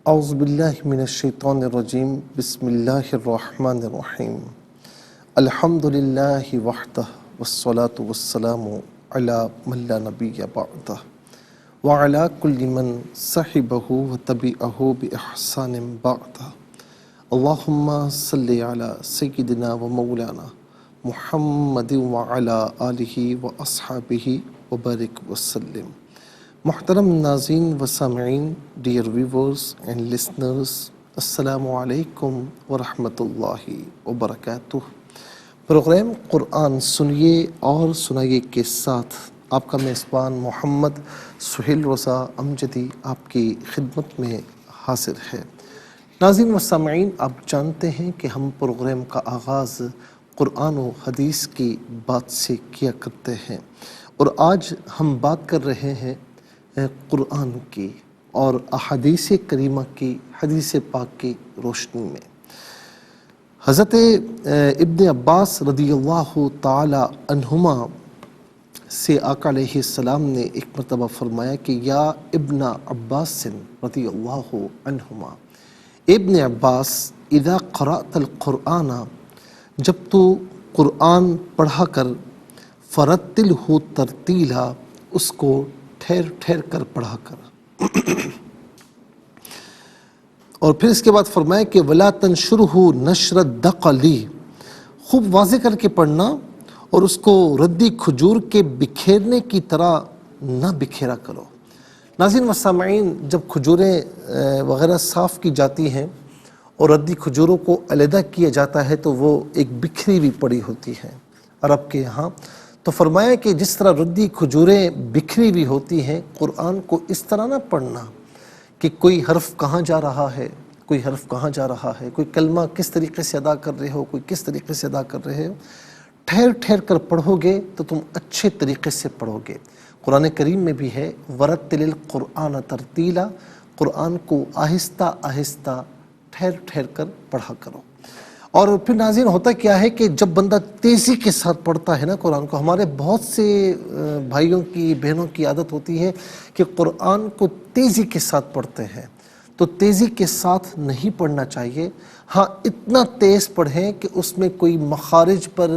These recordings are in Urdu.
اعوذ باللہ من الشیطان الرجیم بسم اللہ الرحمن الرحیم الحمد للہ وحدہ والصلاة والسلام علی من لا نبی بعدہ وعلی کل من صحبہ وتبعہ بإحسان بعدہ اللہم صلی علی سیدنا و مولانا محمد وعلی آلہ واصحابہ وبارک وسلم۔ محترم ناظرین و سامعین، ڈیئر ویورز اینڈ لسنرز، السلام علیکم ورحمۃ اللہ وبرکاتہ۔ پروگرام قرآن سنیے اور سنائیے کے ساتھ آپ کا میزبان محمد سہیل رضا امجدی آپ کی خدمت میں حاضر ہے۔ ناظرین و سامعین، آپ جانتے ہیں کہ ہم پروگرام کا آغاز قرآن و حدیث کی بات سے کیا کرتے ہیں، اور آج ہم بات کر رہے ہیں قرآن کی اور احادیث کریمہ کی، حدیث پاک کی روشنی میں۔ حضرت ابن عباس رضی اللہ تعالی عنہما سے آقا علیہ السلام نے ایک مرتبہ فرمایا کہ یا ابن عباس رضی اللہ عنہما، ابن عباس، اذا قرأت القرآن، جب تو قرآن پڑھا کر، فرتلہ ترتیلا، اس کو ٹھہر ٹھہر کر پڑھا کر، اور پھر اس کے بعد فرمایا کہ ولا تنشرہ نشر الدقل، خوب واضح کر کے پڑھنا اور اس کو ردی کھجور کے بکھیرنے کی طرح نہ بکھیرا کرو۔ ناظرین و سامعین، جب کھجوریں وغیرہ صاف کی جاتی ہیں اور ردی کھجوروں کو علیحدہ کیا جاتا ہے تو وہ ایک بکھری ہوئی پڑی ہوتی ہے عرب کے یہاں، تو فرمایا کہ جس طرح ردی کھجوریں بکھری ہوئی ہوتی ہیں، قرآن کو اس طرح نہ پڑھنا کہ کوئی حرف کہاں جا رہا ہے، کوئی حرف کہاں جا رہا ہے، کوئی کلمہ کس طریقے سے ادا کر رہے ہو، کوئی کس طریقے سے ادا کر رہے ہو۔ ٹھہر ٹھہر کر پڑھو گے تو تم اچھے طریقے سے پڑھو گے۔ قرآن کریم میں بھی ہے وَرَتِّلِ الْقُرْآنَ تَرْتِیلًا، قرآن کو آہستہ آہستہ ٹھہر ٹھہر کر پڑھا کرو۔ اور پھر ناظرین، ہوتا کیا ہے کہ جب بندہ تیزی کے ساتھ پڑھتا ہے نا قرآن کو، ہمارے بہت سے بھائیوں کی، بہنوں کی عادت ہوتی ہے کہ قرآن کو تیزی کے ساتھ پڑھتے ہیں، تو تیزی کے ساتھ نہیں پڑھنا چاہیے۔ ہاں، اتنا تیز پڑھیں کہ اس میں کوئی مخارج پر،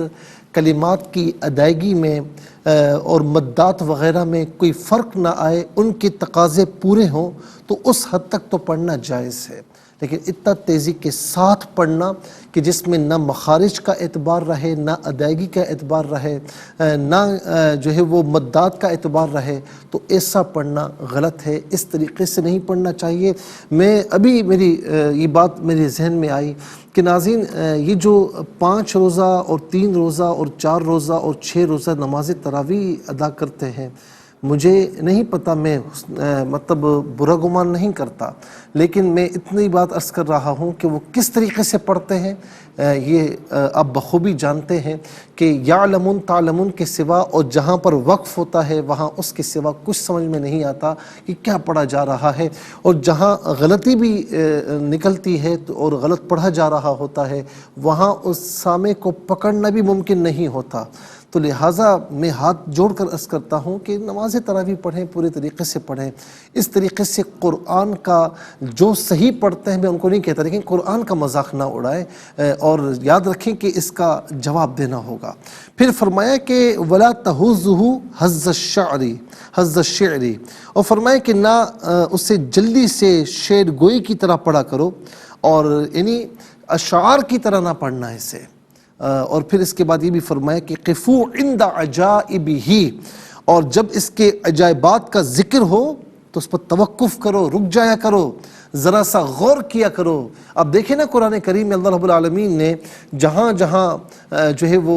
کلمات کی ادائیگی میں اور مدات وغیرہ میں کوئی فرق نہ آئے، ان کے تقاضے پورے ہوں تو اس حد تک تو پڑھنا جائز ہے، لیکن اتنا تیزی کے ساتھ پڑھنا کہ جس میں نہ مخارج کا اعتبار رہے، نہ ادائیگی کا اعتبار رہے، نہ جو ہے وہ مدات کا اعتبار رہے، تو ایسا پڑھنا غلط ہے، اس طریقے سے نہیں پڑھنا چاہیے۔ میں ابھی میری یہ بات میرے ذہن میں آئی کہ ناظرین، یہ جو 5 روزہ اور 3 روزہ اور 4 روزہ اور 6 روزہ نماز تراویح ادا کرتے ہیں، مجھے نہیں پتہ، میں مطلب برا گمان نہیں کرتا، لیکن میں اتنی بات عرض کر رہا ہوں کہ وہ کس طریقے سے پڑھتے ہیں یہ آپ بخوبی جانتے ہیں کہ یعلمون تعلمون کے سوا، اور جہاں پر وقف ہوتا ہے وہاں اس کے سوا کچھ سمجھ میں نہیں آتا کہ کیا پڑھا جا رہا ہے، اور جہاں غلطی بھی نکلتی ہے اور غلط پڑھا جا رہا ہوتا ہے وہاں اس سامع کو پکڑنا بھی ممکن نہیں ہوتا۔ تو لہٰذا میں ہاتھ جوڑ کر عرض کرتا ہوں کہ نماز تراویح پڑھیں، پورے طریقے سے پڑھیں، اس طریقے سے قرآن کا جو صحیح پڑھتے ہیں، میں ان کو نہیں کہتا، لیکن قرآن کا مذاق نہ اڑائیں، اور یاد رکھیں کہ اس کا جواب دینا ہوگا۔ پھر فرمایا کہ وَلَا تَهُزُّهُ حَزَّ الشِّعْرِ، اور فرمایا کہ نہ اسے جلدی سے شعر گوئی کی طرح پڑھا کرو، اور یعنی اشعار کی طرح نہ پڑھنا ہے اسے۔ اور پھر اس کے بعد یہ بھی فرمایا کہ قفو عند عجائبہ، اور جب اس کے عجائبات کا ذکر ہو تو اس پر توقف کرو، رک جایا کرو، ذرا سا غور کیا کرو۔ اب دیکھیں نا قرآن کریم میں اللہ رب العالمین نے جہاں جہاں جو ہے وہ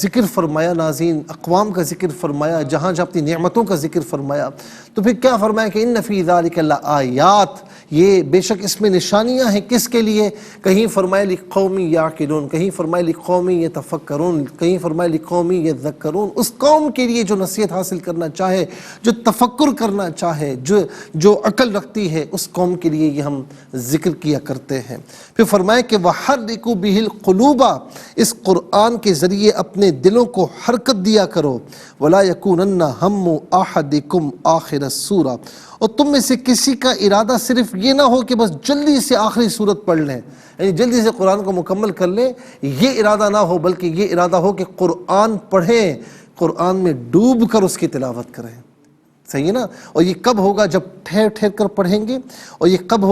ذکر فرمایا، ناظرین، اقوام کا ذکر فرمایا، جہاں جہاں اپنی نعمتوں کا ذکر فرمایا، تو پھر کیا فرمایا کہ ان فی ذلک لآیات، یہ بے شک اس میں نشانیاں ہیں، کس کے لیے؟ کہیں فرمایا لقوم یعقلون، کہیں فرمایا لقوم یتفکرون، کہیں فرمایا لقوم یذکرون، اس قوم کے لیے جو نصیحت حاصل کرنا چاہے، جو تفکر کرنا چاہے، جو عقل رکھتی ہے، اس قوم کے لیے یہ ہم ذکر کیا کرتے ہیں۔ پھر فرمایا کہ وَحَرِّكُ بِهِ الْقُلُوبَ، اس قرآن کے ذریعے اپنے دلوں کو حرکت دیا کرو۔ وَلَا يَكُونَنَّ هَمُّ أَحَدِكُمْ آخِرَ السُّورَةِ، اور تم میں سے کسی کا ارادہ صرف یہ نہ ہو کہ بس جلدی سے آخری صورت پڑھ لیں، یعنی جلدی سے قرآن کو مکمل کر لیں، یہ ارادہ نہ ہو، بلکہ یہ ارادہ ہو کہ قرآن پڑھیں، قرآن میں ڈوب کر اس کی تلاوت کریں. صحیح ہے نا؟ اور یہ کب ہوگا؟ جب ٹھہر ٹھہر کر پڑھیں گے. اور یہ کب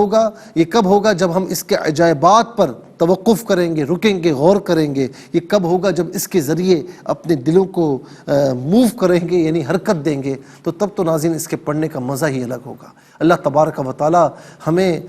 ہوگا جب ہم اس کے عجائبات پر توقف کریں گے، رکیں گے، غور کریں گے. یہ کب ہوگا؟ جب اس کے ذریعے اپنے دلوں کو موو کریں گے، یعنی حرکت دیں گے. تو تب تو ناظرین اس کے پڑھنے کا مزہ ہی الگ ہوگا. اللہ تبارک و تعالی ہمیں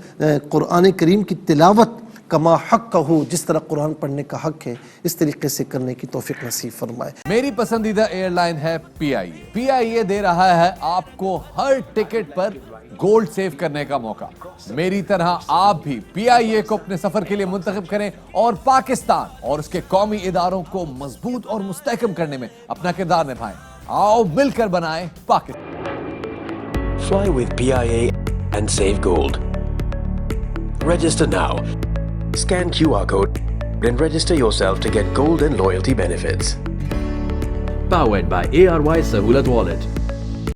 قرآن کریم کی تلاوت کما حق کا ہو، جس طرح قرآن پڑھنے کا حق ہے، اس طریقے سے کرنے کی توفیق نصیب فرمائے. میری پسندیدہ ایئر لائن ہے پی آئی اے. پی آئی اے دے رہا ہے آپ کو ہر ٹکٹ پر گولڈ سیو کرنے کا موقع. میری طرح آپ بھی پی آئی اے کو اپنے سفر کے لیے منتخب کریں اور پاکستان اور اس کے قومی اداروں کو مضبوط اور مستحکم کرنے میں اپنا کردار نبھائیں. آؤ مل کر بنائیں Pakistan. Fly with PIA and save gold. Register now. Scan QR code and register yourself to get gold and loyalty benefits. Powered by ARY Sahulat Wallet.